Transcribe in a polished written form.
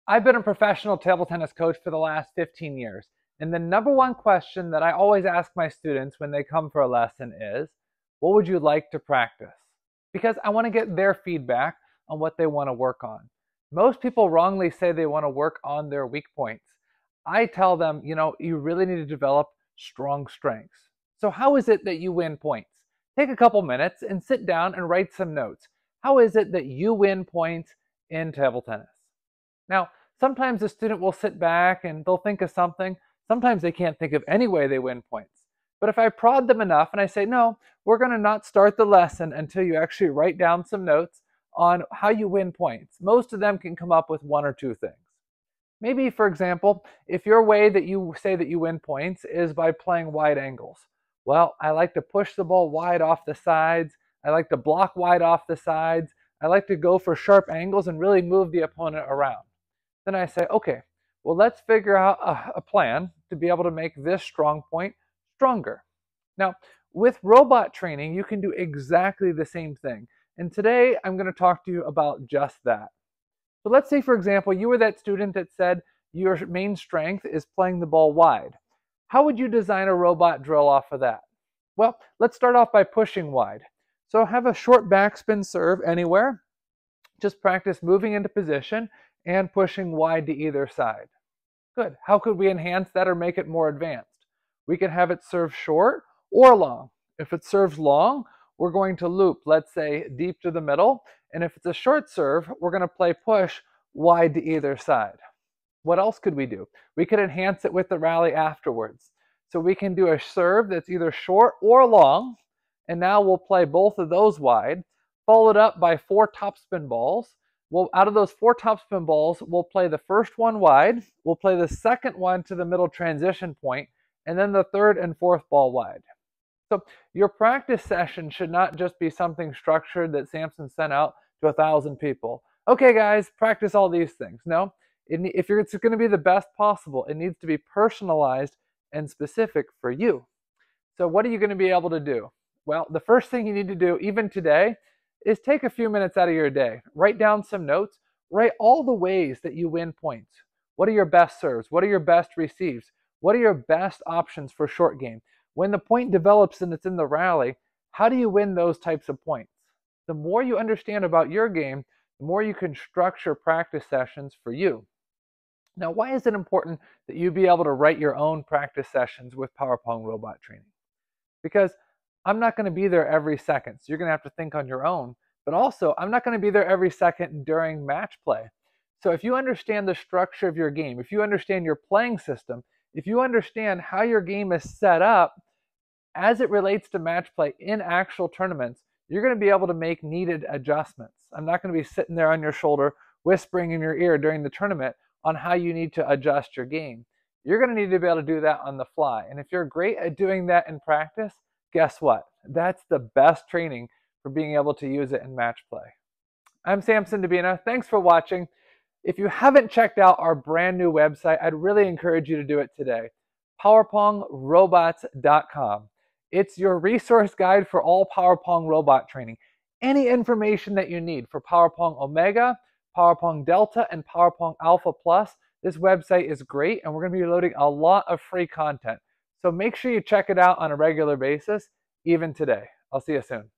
I've been a professional table tennis coach for the last 15 years. And the number one question that I always ask my students when they come for a lesson is, what would you like to practice? Because I want to get their feedback on what they want to work on. Most people wrongly say they want to work on their weak points. I tell them, you really need to develop strong strengths. So how is it that you win points? Take a couple minutes and sit down and write some notes. How is it that you win points in table tennis? Now, sometimes a student will sit back and they'll think of something. Sometimes they can't think of any way they win points. But if I prod them enough and I say, no, we're going to not start the lesson until you actually write down some notes on how you win points, most of them can come up with one or two things. Maybe, for example, if your way that you say that you win points is by playing wide angles. Well, I like to push the ball wide off the sides. I like to block wide off the sides. I like to go for sharp angles and really move the opponent around. Then I say, okay, well, let's figure out a plan to be able to make this strong point stronger. Now, with robot training, you can do exactly the same thing. And today, I'm going to talk to you about just that. So let's say, for example, you were that student that said your main strength is playing the ball wide. How would you design a robot drill off of that? Well, let's start off by pushing wide. So have a short backspin serve anywhere. Just practice moving into position and pushing wide to either side. Good. How could we enhance that or make it more advanced? We can have it serve short or long. If it serves long, we're going to loop, let's say, deep to the middle. And if it's a short serve, we're going to play push wide to either side. What else could we do? We could enhance it with the rally afterwards. So we can do a serve that's either short or long. And now we'll play both of those wide, followed up by 4 topspin balls. Well, out of those 4 topspin balls, we'll play the first one wide, we'll play the second one to the middle transition point, and then the third and fourth ball wide. So your practice session should not just be something structured that Samson sent out to 1,000 people. Okay, guys, practice all these things. No, if it's going to be the best possible, it needs to be personalized and specific for you. So what are you going to be able to do? Well, the first thing you need to do, even today, is take a few minutes out of your day. Write down some notes. Write all the ways that you win points. What are your best serves? What are your best receives? What are your best options for short game? When the point develops and it's in the rally, how do you win those types of points? The more you understand about your game, the more you can structure practice sessions for you. Now, why is it important that you be able to write your own practice sessions with PowerPong robot training? Because I'm not going to be there every second, so you're going to have to think on your own. But also, I'm not going to be there every second during match play. So if you understand the structure of your game, if you understand your playing system, if you understand how your game is set up as it relates to match play in actual tournaments, you're going to be able to make needed adjustments. I'm not going to be sitting there on your shoulder whispering in your ear during the tournament on how you need to adjust your game. You're going to need to be able to do that on the fly. And if you're great at doing that in practice, guess what? That's the best training for being able to use it in match play. I'm Samson Dabina. Thanks for watching. If you haven't checked out our brand new website, I'd really encourage you to do it today. PowerPongRobots.com. It's your resource guide for all PowerPong robot training. Any information that you need for PowerPong Omega, PowerPong Delta, and PowerPong Alpha Plus, this website is great, and we're going to be loading a lot of free content. So make sure you check it out on a regular basis, even today. I'll see you soon.